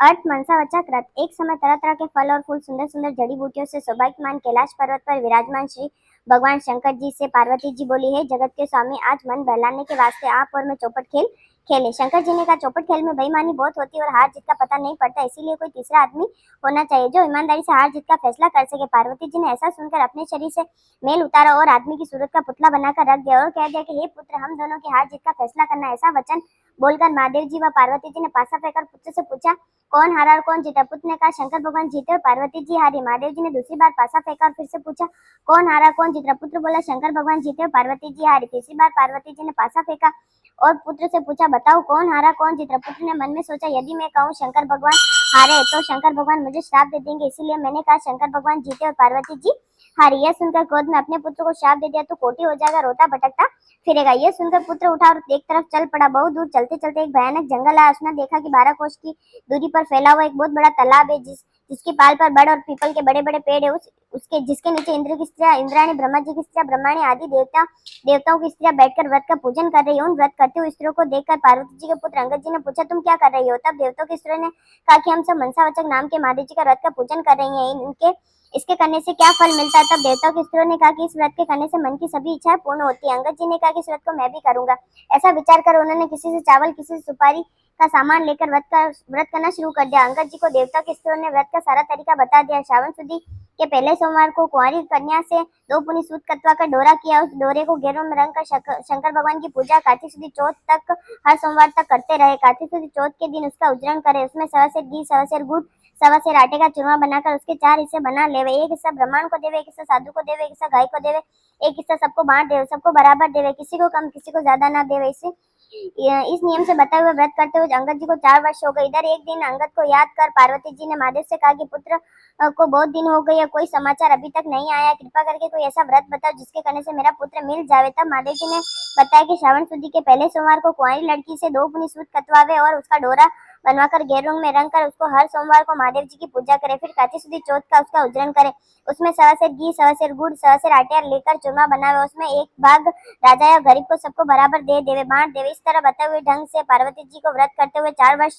अर्थ मनसावाचक रथ। एक समय तरह तरह के फल और फूल सुंदर सुंदर जड़ी बूटियों से सौभाग्यमान कैलाश पर्वत पर विराजमान श्री भगवान शंकर जी से पार्वती जी बोली, है जगत के स्वामी, आज मन बहलाने के वास्ते आप और मैं चौपट खेल खेले। शंकर जी ने कहा, चौपट खेल में बेईमानी बहुत होती है और हार जीत का पता नहीं पड़ता, इसीलिए कोई तीसरा आदमी होना चाहिए जो ईमानदारी से हार जीत का फैसला कर सके। पार्वती जी ने ऐसा सुनकर अपने शरीर से मेल उतारा और आदमी की सूरत का पुतला बनाकर रख दिया और कह दिया कि हे पुत्र, हम दोनों की हार जीत का फैसला करना। ऐसा वचन बोलकर महादेव जी व पार्वती जी ने पासा फेंकर पुत्र से पूछा, कौन हारा और कौन जीता? पुत्र ने कहा, शंकर भगवान जीते और पार्वती जी हारी। महादेव जी ने दूसरी बार पासा फेंका और फिर से पूछा, कौन हारा कौन जीता? पुत्र बोला, शंकर भगवान जीते और पार्वती जी हारी। तीसरी बार पार्वती जी ने पासा फेंका और पुत्र से पूछा, बताओ कौन हारा कौन जीता? पुत्र ने मन में सोचा, यदि मैं कहूँ शंकर भगवान हारे तो शंकर भगवान मुझे श्राप दे देंगे, इसीलिए मैंने कहा शंकर भगवान जीते और पार्वती जी हारी। यह सुनकर क्रोध में अपने पुत्र को श्राप दे दिया तो कोटी हो जाएगा, रोता भटकता फिरेगा। यह सुनकर पुत्र उठा और एक तरफ चल पड़ा। बहुत दूर चलते चलते एक भयानक जंगल आया। उसने देखा कि 12 कोस की दूरी पर फैला हुआ एक बहुत बड़ा तालाब है, जिसकी पाल पर बड़ और पीपल के बड़े बड़े पेड़ है। उसके जिसके नीचे इंद्र की स्त्रियां, इंद्राणी, ब्रह्मा जी की स्त्रियां, ब्रह्माणी आदि देवताओं की स्त्रियां बैठकर व्रत का पूजन कर रही है। उन व्रत करती हुई स्त्रियों को देखकर पार्वती जी के पुत्र अंगद जी ने पूछा, तुम क्या कर रही हो? तब देवताओं की स्त्रियों ने कहा कि हम सब मनसावाचक नाम के महादेव जी का व्रत का पूजन कर रही हैं, इनके इसके करने से क्या फल मिलता है? तब देवताओं की स्त्रियों ने कहा कि इस व्रत के करने से मन की सभी इच्छाएं पूर्ण होती है। अंगद जी ने कहा कि इस व्रत को मैं भी करूंगा। ऐसा विचार कर उन्होंने किसी से चावल, किसी से सुपारी का सामान लेकर व्रत करना शुरू कर दिया। अंगद जी को देवताओं की स्त्रियों ने व्रत का सारा तरीका बता दिया। श्रावण सुदी के पहले सोमवार को कुंवारी कन्या से 2 पुनी सूत कतवा कर डोरा किया। उस डोरे को गेरों में रंग कर शंकर भगवान की पूजा कार्तिक सुदी चौथ तक हर सोमवार तक करते रहे। कार्तिक सुदी चौथ के दिन उसका उजरण करे, उसमें सवा सेर घी, सवा सेर गुड़, सवा सेर आटे का चूरमा बनाकर उसके 4 हिस्से बना लेवे। एक हिस्सा ब्राह्मण को देवे, एक हिस्सा साधु को देवे, एक हिस्सा गाय को देवे, एक हिस्सा सबको बांट देवे, सबको बराबर देवे, किसी को कम किसी को ज्यादा ना देवे। इस नियम से बताए हुए व्रत करते हुए अंगद जी को 4 वर्ष हो गए। इधर एक दिन अंगद को याद कर पार्वती जी ने महादेव से कहा कि पुत्र को बहुत दिन हो गए, कोई समाचार अभी तक नहीं आया, कृपा करके कोई ऐसा व्रत बताओ जिसके करने से मेरा पुत्र मिल जावे। तब महादेव जी ने बताया कि श्रावण सुदी के पहले सोमवार को कुंवारी लड़की से 2 पुनी सूत कतवावे और उसका डोरा बनवाकर गेरू में रंग कर उसको हर सोमवार को महादेव जी की पूजा करे। फिर कार्तिक सुदी चौथ का उसका उजरण करे, उसमें सवा सेर घी, सवा सेर गुड़, सवा सेर आटे लेकर चूरमा बनावे, उसमें एक भाग राजा या गरीब को सबको बराबर दे देवे, बांट देवे। इस तरह बताए हुए ढंग से पार्वती जी को व्रत करते हुए 4 वर्ष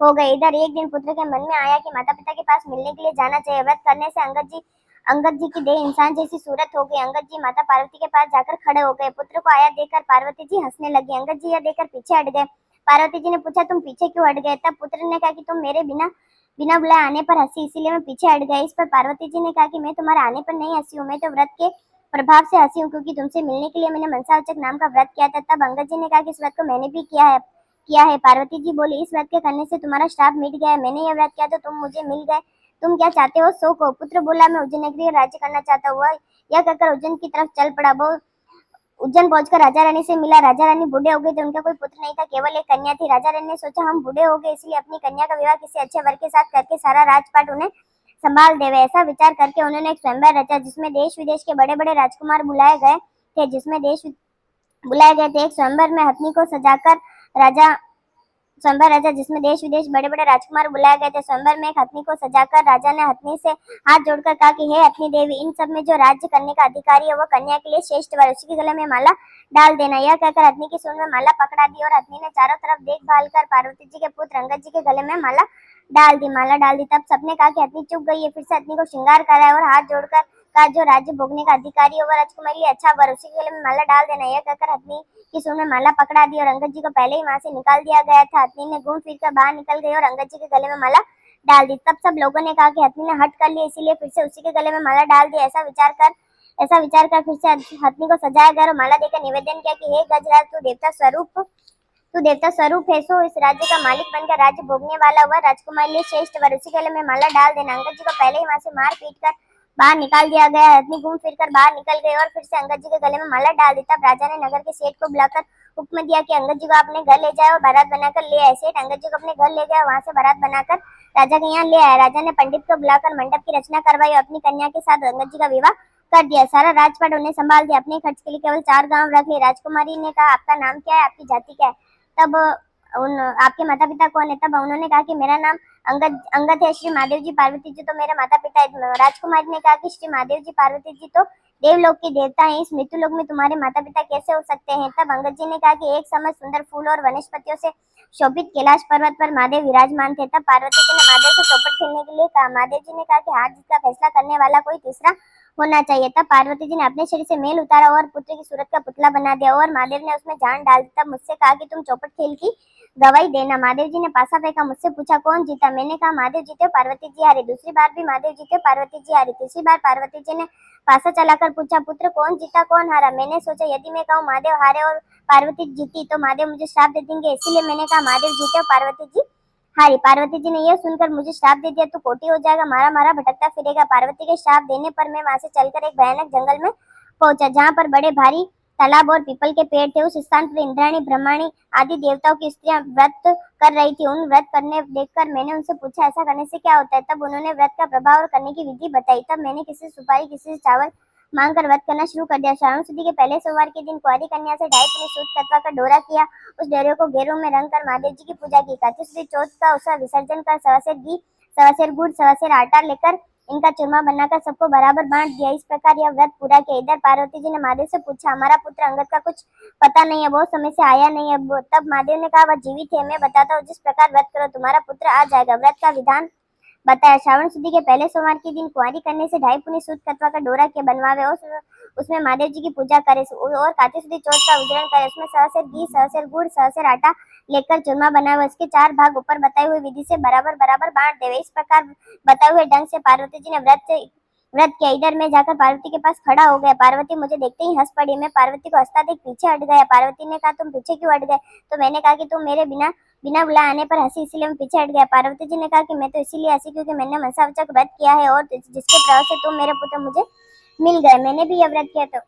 हो गए। इधर एक दिन पुत्र के मन में आया कि माता पिता के पास मिलने के लिए जाना चाहिए। व्रत करने से अंगद जी की देह इंसान जैसी सूरत हो गई। अंगद जी माता पार्वती के पास जाकर खड़े हो गए। पुत्र को आया देखकर पार्वती जी हंसने लगी। अंगद जी यह देखकर पीछे हट गए। पार्वती जी ने पूछा, तुम पीछे क्यों हट गए? तब पुत्र ने कहा कि तुम मेरे बिना बिना बुलाए आने पर हंसी, इसीलिए मैं पीछे हट गई। इस पर पार्वती जी ने कहा कि मैं तुम्हारे आने पर नहीं हंसी हूँ, मैं तो व्रत के प्रभाव से हंसी हूँ, क्योंकि तुमसे मिलने के लिए मैंने मनसावाचक नाम का व्रत किया था। तब अंगद जी ने कहा कि इस व्रत को मैंने भी किया है। पार्वती जी बोली, इस व्रत के करने से तुम्हारा श्राप मिट गया है, मैंने यह व्रत किया तो तुम मुझे मिल गए, तुम क्या चाहते हो सो को? पुत्र बोला, मैं उज्जैन नगरी राज्य करना चाहता हूँ। यह कहकर उज्जैन की तरफ चल पड़ा। वो उज्जैन पहुंचकर राजा रानी से मिला। राजा रानी बूढ़े हो गए थे, उनका कोई पुत्र नहीं था, केवल एक कन्या थी। राजा रानी ने सोचा, हम बूढ़े हो गए, इसलिए अपनी कन्या का विवाह किसी अच्छे वर के साथ करके सारा राजपाट उन्हें संभाल देवे। ऐसा विचार करके उन्होंने एक स्वयंवर रचा, जिसमें देश विदेश के बड़े बड़े राजकुमार बुलाए गए थे। एक स्वयंवर में हथनी को सजाकर राजा स्वयंवर राजा जिसमें देश विदेश बड़े बड़े राजकुमार बुलाए गए थे। स्वयंवर में एक हथनी को सजाकर राजा ने हथनी से हाथ जोड़कर कहा कि हे हथनी देवी, इन सब में जो राज्य करने का अधिकारी है वो कन्या के लिए श्रेष्ठ वर, उसी के गले में माला डाल देना। यह कहकर हथनी की सूंड में माला पकड़ा दी और हथनी ने चारों तरफ देखभाल कर पार्वती जी के पुत्र अंगद जी के गले में माला डाल दी। तब सबने कहा कि हथनी चुप गई है। फिर से हथनी को श्रृंगार कराया और हाथ जोड़कर कहा, जो राज्य भोगने का अधिकारी है वो राजकुमारी अच्छा वर, उसी के गले में माला डाल देना। यह कहकर हथनी की सूंड में माला पकड़ा दी और अंगद जी को पहले ही वहां से निकाल दिया गया था। हथनी ने घूम फिर कर बाहर निकल गई और अंगद जी के गले में माला डाल दी। तब सब लोगों ने कहा कि हथनी ने हट कर लिया, इसीलिए फिर से उसी के गले में माला डाल दी। ऐसा विचार कर फिर से हथनी को सजाया गया और माला देकर निवेदन किया कि हे गजराज, तू देवता स्वरूप है, सो इस राज्य का मालिक बनकर राज्य भोगने वाला वह राजकुमार लिए श्रेष्ठ वर, उसी गले में माला डाल देना। अंगद जी को पहले ही वहां से मार पीट कर बाहर निकाल दिया गया। हथनी घूम फिर कर बाहर निकल गई और फिर से अंगद जी के गले में माला डाल दी। तब राजा ने नगर के सेठ को बुलाकर हुक्म दिया कि अंगद जी को अपने घर ले जाए और बारात बनाकर ले आए। सेठ अंगद जी को अपने घर ले गया, वहां से बारात बनाकर राजा के यहाँ ले आया। राजा ने पंडित को बुलाकर मंडप की रचना करवाई और अपनी कन्या के साथ अंगद जी का विवाह कर दिया। सारा राजपाट उन्हें संभाल दिया। अपने खर्च के लिए केवल 4 गांव रख लिए। राजकुमारी ने कहा, आपका नाम क्या है, आपकी जाति क्या है? तब आपके माता पिता कौन है? तब उन्होंने कहा कि मेरा नाम अंगद है, श्री महादेव जी पार्वती जी तो मेरे माता पिता है। राजकुमारी ने कहा कि श्री महादेव जी पार्वती जी तो देवलोक के देवता हैं, इस मृत्युलोक में तुम्हारे माता पिता कैसे हो सकते हैं। तब अंगद जी ने कहा कि एक समय सुंदर फूल और वनस्पतियों से शोभित कैलाश पर्वत पर महादेव विराजमान थे। तब पार्वती जी ने महादेव से चौपट खेलने के लिए कहा। महादेव जी ने कहा कि हार जीत का फैसला करने वाला कोई तीसरा होना चाहिए। तब पार्वती जी ने अपने शरीर से मेल उतारा और पुत्र की सूरत का पुतला बना दिया और महादेव ने उसमें जान डाल दी। तब मुझसे कहा कि तुम चौपट खेल की गवाही देना। महादेव जी ने पासा फेंका, मुझसे पूछा कौन जीता। मैंने कहा महादेव जीते, पार्वती जी हारे। दूसरी बार भी महादेव जीते, पार्वती जी हारी। तीसरी बार पार्वती जी ने पासा चलाकर पूछा, पुत्र कौन जीता कौन हारा। मैंने सोचा यदि मैं कहूँ महादेव हारे और पार्वती जीती तो महादेव मुझे श्राप दे देंगे, इसीलिए मैंने कहा महादेव जीते और पार्वती जी हारी। पार्वती जी ने यह सुनकर मुझे श्राप दे दिया तो कोटी हो जाएगा, मारा मारा भटकता फिरेगा। पार्वती के श्राप देने पर मैं वहां से चलकर एक भयानक जंगल में पहुंचा, जहाँ पर बड़े भारी तालाब और पीपल के पेड़ थे। उस स्थान पर इंद्राणी, ब्रह्माणी आदि देवताओं की स्त्रियां व्रत कर रही थी। उन व्रत करने देखकर मैंने उनसे पूछा ऐसा करने से क्या होता है। तब उन्होंने व्रत का प्रभाव और करने की विधि बताई। तब मैंने किसी से सुपारी, किसी से चावल मांगकर व्रत करना शुरू कर दिया। श्रावण शुद्धि के पहले सोमवार के दिन कुंवारी कन्या से 2.5 पुनी सूत कतवा का डोरा किया। उस डोरे को गेरू में रंग कर महादेव जी की पूजा की। कार्तिक शुद्ध चौथ का उसका विसर्जन कर सवा घी, सवा गुड़, सवा आटा लेकर इनका चूरमा बनाकर सबको बराबर बांट दिया। इस प्रकार यह व्रत पूरा किया। इधर पार्वती जी ने महादेव से पूछा, हमारा पुत्र अंगद का कुछ पता नहीं है, बहुत समय से आया नहीं है। तब महादेव ने कहा वह जीवित है, मैं बताता हूँ, जिस प्रकार व्रत करो तुम्हारा पुत्र आ जाएगा। व्रत का विधान बताया। श्रावण शुद्धि के पहले सोमवार के दिन कुंवारी करने से 2.5 पुनी सूत कतवा का डोरा के बनवावे और उसमें महादेव जी की पूजा करे और कार्तिक शुद्धि चौथ का उजरण करे। उसमें सवा घी, सवा गुड़, सवा आटा लेकर चूरमा बनावे। उसके 4 भाग ऊपर बताई हुई विधि से बराबर बराबर बांट देवे। इस प्रकार बताए हुए ढंग से पार्वती जी ने व्रत किया। इधर मैं जाकर पार्वती के पास खड़ा हो गया। पार्वती मुझे देखते ही हंस पड़ी। मैं पार्वती को हंसता देख पीछे हट गया। पार्वती ने कहा तुम पीछे क्यों हट गए। तो मैंने कहा कि तुम मेरे बिना बिना बुलाए आने पर हंसी, इसीलिए मैं पीछे हट गया। पार्वती जी ने कहा कि मैं तो इसीलिए हंसी क्योंकि मैंने मनसावाचक व्रत किया है और जिसके प्रभाव से तुम मेरे पुत्र मुझे मिल गए। मैंने भी यह व्रत किया था।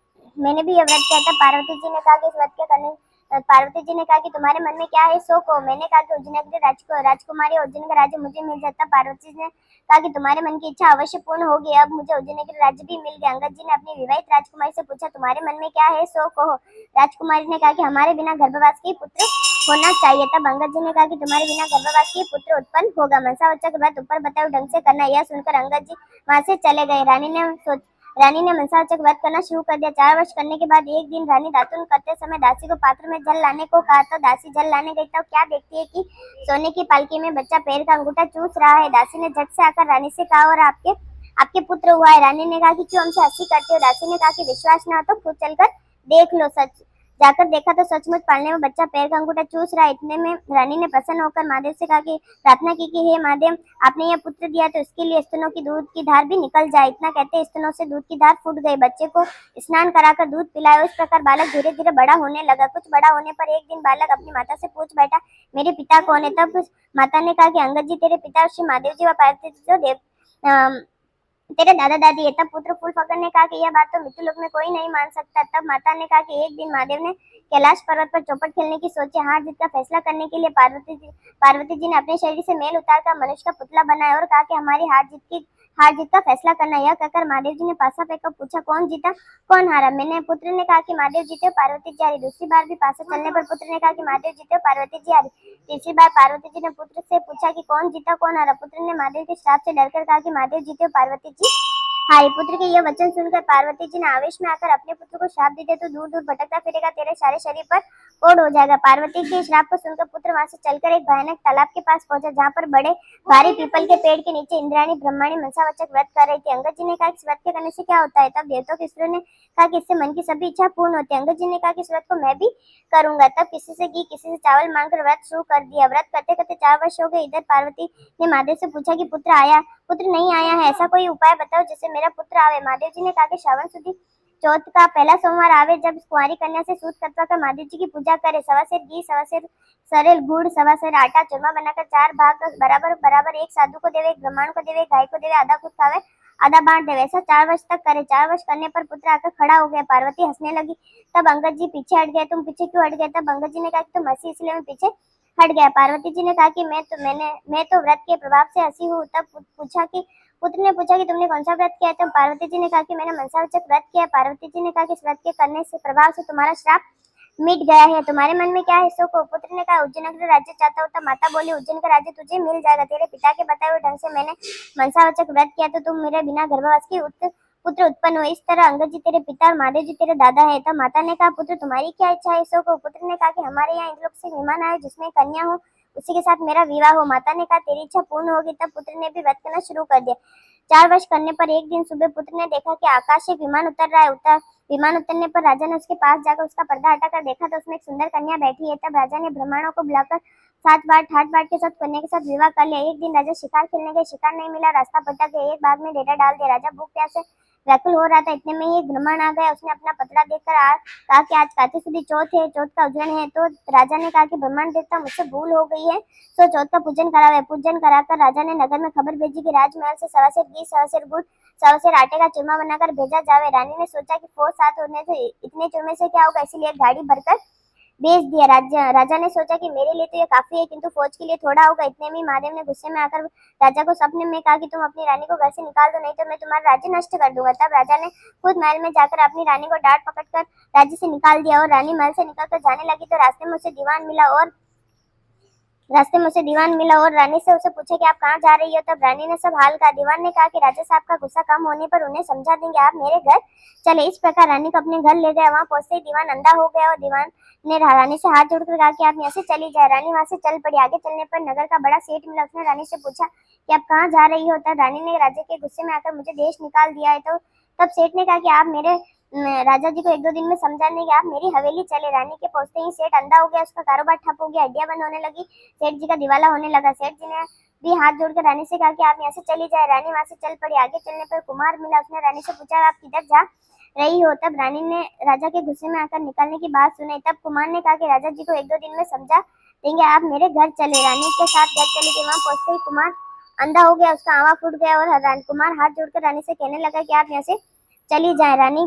पार्वती जी ने कहा कि इस व्रत के करने पार्वती जी ने कहा कि तुम्हारे मन में क्या है सो को। मैंने कहा कि उज्जैन की राजकुमारी उज्जैन का राज्य मुझे मिल जाता। पार्वती जी ने कहा कि तुम्हारे मन की इच्छा अवश्य पूर्ण होगी, अब मुझे उज्जैन के राज्य भी मिल गया। अंगद जी ने अपनी विवाहित राजकुमारी से पूछा तुम्हारे मन में क्या है सो कहो। राजकुमारी ने कहा कि हमारे बिना गर्भवास के पुत्र होना चाहिए। तब अंगद जी ने कहा कि तुम्हारे बिना गर्भवास के पुत्र उत्पन्न होगा। मनसावाचक व्रत ऊपर बताए ढंग से करना। यह सुनकर अंगद जी वहां से चले गए। रानी ने मनसावाचक व्रत करना शुरू कर दिया। 4 वर्ष करने के बाद एक दिन रानी दातुन करते समय दासी को पात्र में जल लाने को कहा। तो दासी जल लाने गई तो क्या देखती है कि सोने की पालकी में बच्चा पैर का अंगूठा चूस रहा है। दासी ने झट से आकर रानी से कहा और आपके आपके पुत्र हुआ है। रानी ने कहा कि क्यों हमसे हंसी करते हो। दासी ने कहा कि विश्वास ना हो तो खुद चलकर देख लो। सच जाकर देखा तो सचमुच पालने में बच्चा पैर का अंगूठा चूस रहा है। इतने में रानी ने प्रसन्न होकर महादेव से कहा कि प्रार्थना की कि हे महादेव आपने यह पुत्र दिया तो इसके लिए स्तनों की दूध की धार भी निकल जाए। इतना कहते स्तनों से दूध की धार फूट गई। बच्चे को स्नान कराकर दूध पिलाया। इस प्रकार बालक धीरे धीरे बड़ा होने लगा। कुछ बड़ा होने पर एक दिन बालक अपनी माता से पूछ बैठा मेरे पिता कौन है। तब माता ने कहा कि अंगद जी तेरे पिता श्री महादेव जी व पार्वती जी जो तेरे दादा दादी है। तब पुत्र फूल फकर ने कहा कि यह बात तो मृत्यु लोक में कोई नहीं मान सकता। तब माता ने कहा कि एक दिन महादेव ने कैलाश पर्वत पर चौपट खेलने की सोची। हार जीत का फैसला करने के लिए पार्वती जी ने अपने शरीर से मेल उतारकर मनुष्य का पुतला बनाया और कहा कि हमारी हार जीत का फैसला करना। यह कहकर महादेव जी ने पासा फेंका, पूछा कौन जीता कौन हारा। मैंने पुत्र ने कहा कि महादेव जीते, पार्वती जी हारी। दूसरी बार भी पासा चलने पर पुत्र ने कहा कि महादेव जीते, पार्वती जी हारी। तीसरी बार पार्वती जी ने पुत्र से पूछा कि कौन जीता कौन हारा। पुत्र ने महादेव के श्राप से डरकर कहा कि महादेव जीते, पार्वती जी हारी। पुत्र के यह वचन सुनकर पार्वती जी ने आवेश में आकर अपने पुत्र को श्राप दे तो दूर दूर भटकता फिरेगा, तेरे सारे शरीर पर कोढ़ हो जाएगा। पार्वती के श्राप को सुनकर पुत्र वहां से चलकर एक भयानक तालाब के पास पहुंचा, जहाँ पर बड़े भारी पीपल के पेड़ के नीचे इंद्राणी, ब्रह्माणी मनसावाचक व्रत कर रही थी। अंगद जी ने कहा इस व्रत के करने से क्या होता है। तब देवताओं की स्त्रियों ने कहा कि इससे मन की सभी इच्छा पूर्ण होती है। अंगद जी ने कहा कि इस व्रत को मैं भी करूंगा। तब किसी से घी, किसी से चावल मांगकर व्रत शुरू कर दिया। व्रत करते करते 4 वर्ष हो गए। इधर पार्वती ने महादेव से पूछा कि पुत्र नहीं आया है, ऐसा कोई उपाय बताओ जिससे मेरा पुत्र आवे। महादेव जी ने कहा कि श्रावण शुद्धि चौथ का पहला सोमवार आवे, जब कुंवारी कन्या से सूत कतवा कर महादेव जी की पूजा करे। सवा सेर घी, सवा सेर सरेल गुड़, सवा सेर आटा चूरमा बनाकर 4 भाग बराबर बराबर एक साधु को देवे, एक ब्राह्मण को देवे, एक गाय को देवे, आधा खुद खावे आधा बांट देवे। ऐसा 4 वर्ष तक करे। 4 वर्ष करने पर पुत्र आकर खड़ा हो गया। पार्वती हंसने लगी। तब अंगद जी पीछे हट गए। तुम पीछे क्यों हट गए। तब अंगद जी ने कहा कि तुम हंसी इसलिए मैं पीछे हट गया। पार्वती जी ने कहा कि मैं तो व्रत के प्रभाव से हंसी हूँ। तब पुत्र ने पूछा कि तुमने कौन सा व्रत किया है। तो पार्वती जी ने कहा कि मैंने मनसावाचक व्रत किया। पार्वती जी ने कहा कि इस व्रत के करने से प्रभाव से तुम्हारा श्राप मिट गया है। तुम्हारे मन में क्या है सो को। पुत्र ने कहा उज्जैन का राज्य चाहता हूँ। तब माता बोली उज्जैन का राज्य तुझे मिल जाएगा। तेरे पिता के बताए हुए ढंग से मैंने मनसावाचक व्रत किया तो तुम मेरे बिना गर्भवास के पुत्र उत्पन्न हुए। इस तरह अंगद जी तेरे पिता और महादेव जी तेरे दादा है। तब माता ने कहा, पुत्र तुम्हारी क्या इच्छा है सो को। पुत्र ने कहा कि हमारे यहाँ इंद्रलोक से मेहमान आए जिसमें कन्या हो, उसी के साथ मेरा विवाह हो। माता ने कहा, तेरी इच्छा पूर्ण होगी। तब पुत्र ने भी व्रत करना शुरू कर दिया। 4 वर्ष करने पर एक दिन सुबह पुत्र ने देखा कि आकाश से एक विमान उतर रहा है। विमान उतरने पर राजा ने उसके पास जाकर उसका पर्दा हटाकर देखा तो उसमें एक सुंदर कन्या बैठी है। तब राजा ने ब्राह्मणों को बुलाकर 7 बार ठाट बाट के साथ कन्या के साथ विवाह कर लिया। एक दिन राजा शिकार खेलने गए, शिकार नहीं मिला, रास्ता भटक गए, एक बाग में डेरा डाल दिया। राजा भूख प्यास से व्याकुल हो रहा था, इतने में ही एक ब्राह्मण आ गया। उसने अपना पतड़ा देखकर कहा कि आज कार्तिक शुद्ध चौथ है, चौथ का उजड़न है। तो राजा ने कहा कि ब्राह्मण देवता मुझसे भूल हो गई है, तो चौथ का पूजन करावे। पूजन कराकर राजा ने नगर में खबर भेजी कि राजमहल से 1.25 घी, 1.25 गुड़, 1.25 आटे का चूरमा बनाकर भेजा जावे। रानी ने सोचा कि फौज साथ होने से इतने चूरमे से क्या होगा, इसीलिए एक गाड़ी भरकर भेज दिया। राजा ने सोचा कि मेरे लिए तो ये काफी है, किंतु फौज के लिए थोड़ा होगा। इतने में महादेव ने गुस्से में आकर राजा को सपने में कहा कि तुम अपनी रानी को घर से निकाल दो, नहीं तो मैं तुम्हारा राज्य नष्ट कर दूंगा। तब राजा ने खुद महल में जाकर अपनी रानी को डांट पकड़कर राज्य से निकाल दिया और रानी महल से निकलकर जाने लगी तो रास्ते में उसे दीवान मिला और रानी से उसे पूछा कि आप कहाँ जा रही हो। तब रानी ने सब हाल कहा। दीवान ने कहा कि राजा साहब का गुस्सा कम होने पर उन्हें समझा देंगे, आप मेरे घर चले। इस प्रकार रानी को अपने घर ले गया। वहां पहुंचते ही दीवान अंधा हो गया और दीवान ने रानी से हाथ जोड़कर कहा कि आप यहाँ से चली जाए। रानी वहां से चल पड़ी। आगे चलने पर नगर का बड़ा सेठ मिला। उसने रानी से पूछा कि आप कहाँ जा रही हो। तब रानी ने राजा के गुस्से में आकर मुझे देश निकाल दिया है। तो तब सेठ ने कहा कि आप मेरे राजा जी को 1-2 दिन में समझा देंगे, आप मेरी हवेली चले। रानी के पहुंचते ही सेठ अंधा हो गया, उसका कारोबार ठप हो गया, हड्डियां बंद होने लगी, सेठ जी का दिवाला होने लगा। सेठ जी ने भी हाथ जोड़कर रानी से कहा कि आप यहाँ से चली जाए। रानी वहां से चल पड़ी। आगे चलने पर कुमार मिला। उसने रानी से पूछा, आप किधर जा रही हो। तब रानी ने राजा के गुस्से में आकर निकलने की बात सुनी। तब कुमार ने कहा कि राजा जी को 1-2 दिन में समझा देंगे, आप मेरे घर चले। रानी के साथ घर चली गई। वहां पहुंचते ही कुमार अंधा हो गया, उसका आंवा फूट गया और कुमार हाथ जोड़कर रानी से कहने लगा कि आप यहाँ से चली जाए। रानी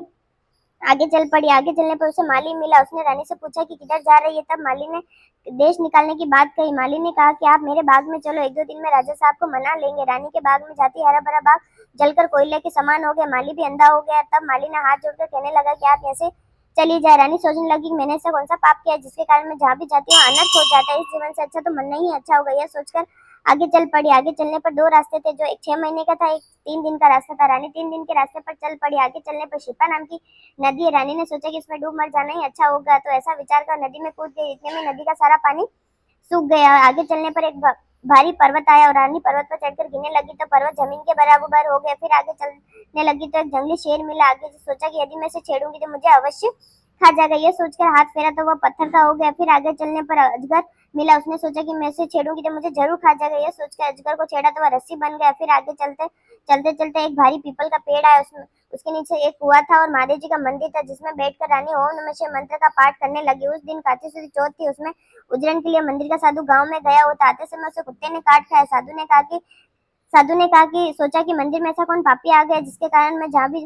आगे चल पड़ी। आगे चलने पर उसे माली मिला। उसने रानी से पूछा कि किधर जा रही है। तब माली ने देश निकालने की बात कही। माली ने कहा कि आप मेरे बाग में चलो, 1-2 दिन में राजा साहब को मना लेंगे। रानी के बाग में जाती हरा भरा बाग जलकर कोयले के समान हो गया। माली भी अंधा हो गया। तब माली ने हाथ जोड़कर कहने लगा कि आप ऐसे चली जाए। रानी सोचने लगी कि मैंने ऐसा कौन सा पाप किया जिसके कारण मैं जहाँ भी जाती हूँ अनर्थ हो जाता है, इस जीवन से अच्छा तो मरना ही अच्छा होगा। यह सोचकर आगे चल पड़ी। आगे चलने पर 2 रास्ते थे, जो एक 6 महीने का था, एक 3 दिन का रास्ता था। रानी 3 दिन के रास्ते पर चल पड़ी। आगे चलने पर शिपा नाम की नदी है। रानी ने सोचा कि इसमें डूब मर जाना ही अच्छा होगा, तो ऐसा विचार कर नदी में कूद गई। इतने में नदी का सारा पानी सूख गया। आगे चलने पर एक भारी पर्वत आया और रानी पर्वत पर चढ़कर गिरने लगी तो पर्वत जमीन के बराबर हो गया। फिर आगे चलने लगी तो एक जंगली शेर मिला। आगे सोचा कि यदि मैं इसे छेड़ूंगी तो मुझे अवश्य खा जाएगा। ये सोचकर हाथ फेरा तो वह पत्थर का हो गया। फिर आगे चलने पर अजगर मिला। उसने सोचा कि मैं इसे छेड़ूंगी तो मुझे जरूर खा जाएगा। ये सोचकर अजगर को छेड़ा तो वह रस्सी बन गया। फिर आगे चलते चलते एक भारी पीपल का पेड़ आया। उसके नीचे एक कुआं था और महादेव जी का मंदिर था, जिसमें बैठकर रानी ओम नमः शिवाय मंत्र का पाठ करने लगी। उस दिन कार्तिक शुद्ध चौथ थी। उसमें उजरन के लिए मंदिर का साधु गांव में गया। वो आते समय उसे कुत्ते ने काट खाया। साधु ने कहा कि सोचा कि मंदिर में ऐसा कौन पापी आ गया जिसके कारण मैं जहाँ भी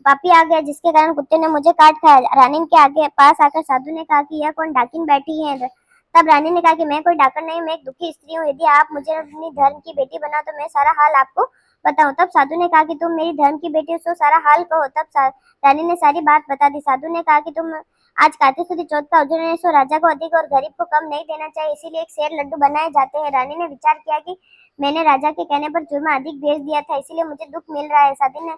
पापी आ गया जिसके कारण कुत्ते ने मुझे काट खाया। रानी के आगे पास आकर साधु ने कहा कि यह कौन डाकिन बैठी है। तब रानी ने कहा कि मैं कोई डाकन नहीं, मैं एक दुखी स्त्री हूँ। यदि आप मुझे अपनी धर्म की बेटी बनाओ तो मैं सारा हाल आपको बताऊं। तब साधु ने कहा कि तुम मेरी धर्म की बेटी हो, सो सारा हाल कहो। तब रानी ने सारी बात बता दी। साधु ने कहा कि तुम आज कार्तिक शुद्ध चौथ का उजड़न है, सो राजा को अधिक और गरीब को कम नहीं देना चाहिए, इसीलिए एक शेर लड्डू बनाए जाते हैं। रानी ने विचार किया कि मैंने राजा के कहने पर चूरमा अधिक भेज दिया था, इसीलिए मुझे दुख मिल रहा है।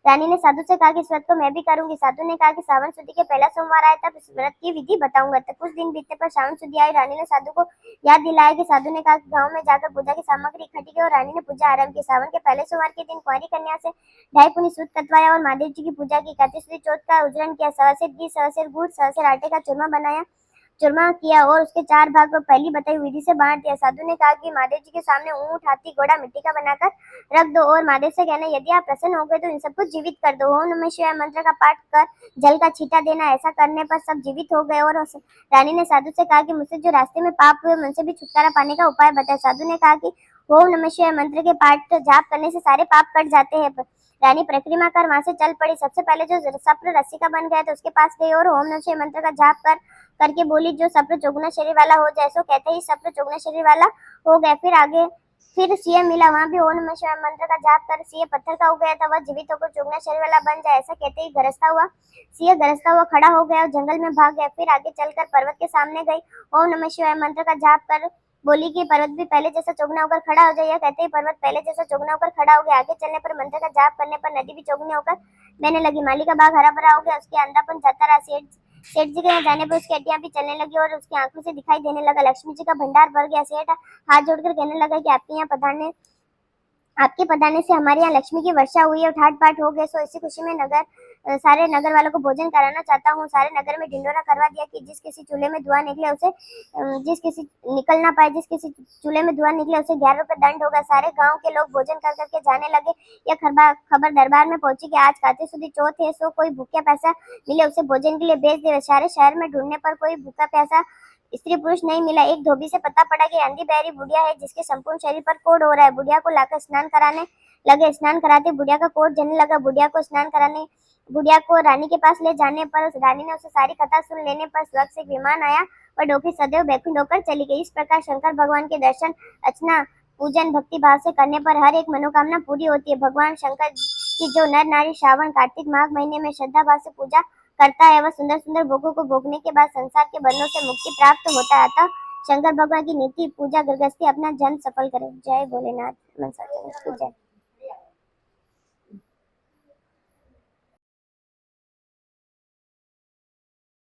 रानी ने साधु से कहा कि इस व्रत को मैं भी करूंगी। साधु ने कहा कि सावन शुद्धि के पहला सोमवार आए तब इस व्रत की विधि बताऊंगा। तब कुछ दिन बीतने पर सावन शुद्धि आई। रानी ने साधु को याद दिलाया कि साधु ने कहा कि गांव में जाकर पूजा की सामग्री इकट्ठी की और रानी ने पूजा आरंभ की। सावन के पहले सोमवार के दिन कुंवारी कन्या से 2.5 पुनी सूत कटवाया और महादेव जी की पूजा की। कार्तिक शुद्ध चौथ का उजरन किया। 1.25 घी, 1.25 गुड़, 1.25 आटे का चूरमा किया और उसके 4 भाग को पहली बताई विधि से बांट दिया। साधु ने कहा कि महादेव जी के सामने ऊंट, हाथी, घोड़ा मिट्टी का बनाकर रख दो और महादेव से कहना, यदि आप प्रसन्न हो गए तो इन सबको जीवित कर दो। ओम नमः शिवाय मंत्र का पाठ कर जल का छींटा देना। ऐसा करने पर सब जीवित हो गए और रानी ने साधु से कहा कि मुझसे जो रास्ते में पाप हुए उनसे भी छुटकारा पाने का उपाय बताए। साधु ने कहा कि ओम नमः शिवाय मंत्र के पाठ जाप करने से सारे पाप कट जाते हैं। रानी परिक्रमा कर वहां से चल पड़ी। सबसे पहले जो सप्र रस्सी का बन गया तो उसके पास गई और ओम नमः शिवाय मंत्र का जाप करके बोली, जो सप्र चौगुना शरीर वाला हो जाए। सो कहते ही सप्र चौगुना शरीर वाला हो गया। फिर सिंह मिला। वहां भी ओम नमः शिवाय मंत्र का जाप कर सिंह पत्थर का हो गया था, वह जीवित होकर चौगुना शरीर वाला बन जाए। ऐसा कहते ही गरजता हुआ खड़ा हो गया और जंगल में भाग गया। फिर आगे चलकर पर्वत के सामने गई। ओम नमः शिवाय मंत्र का जाप कर बोली कि पर्वत भी पहले जैसा चौगना होकर खड़ा हो जाए। यह कहते ही पर्वत पहले जैसा चौगना होकर खड़ा हो गया। आगे चलने पर, मंत्र का जाप करने पर नदी भी चौगनी होकर बहने लगी। माली का बाग हरा भरा हो गया, उसके अंधापन जाता रहा। सेठ जी के यहाँ जाने पर उसकी हड्डियां भी चलने लगी और उसकी आंखों से दिखाई देने लगा। लक्ष्मी जी का भंडार भर गया। सेठ हाथ जोड़कर कहने लगा कि आपके पधारने से हमारे यहाँ लक्ष्मी की वर्षा हुई और ठाट बाट हो गए। सो इसी खुशी में सारे नगर वालों को भोजन कराना चाहता हूँ। सारे नगर में ढिंडोरा करवा दिया कि जिस किसी चूल्हे में धुआं निकले उसे जिस किसी निकल ना पाए जिस किसी चूल्हे में धुआं निकले उसे 11 रुपए दंड होगा। सारे गांव के लोग भोजन कर करके जाने लगे। यह खबर दरबार में पहुंची कि आज काते सुदी चौथ है, सो कोई भूखा पैसा मिले उसे भोजन के लिए भेज दे। सारे शहर में ढूंढने पर कोई भूखा पैसा स्त्री पुरुष नहीं मिला। एक धोबी से पता पड़ा कि अंधी बहरी बुढ़िया है जिसके संपूर्ण शरीर पर कोढ़ हो रहा है। बुढ़िया को लाकर स्नान कराने लगे। स्नान कराते बुढ़िया का कोढ़ जलने लगा। बुढ़िया को रानी के पास ले जाने पर रानी ने उसे सारी कथा सुन लेने पर स्वर्ग से एक विमान आया और डोकरी सदैव बैकुंठ होकर चली गई। इस प्रकार शंकर भगवान के दर्शन, अर्चना, पूजन भक्ति भाव से करने पर हर एक मनोकामना पूरी होती है। भगवान शंकर की जो नर नारी श्रावण, कार्तिक, माघ महीने में श्रद्धा भाव से पूजा करता है वह सुंदर सुंदर भोगों को भोगने के बाद संसार के बंधनों से मुक्ति प्राप्त होता है। अतः शंकर भगवान की नीति पूजा गृहस्थी अपना जन्म सफल करे। जय भोलेनाथ। मनसा जय।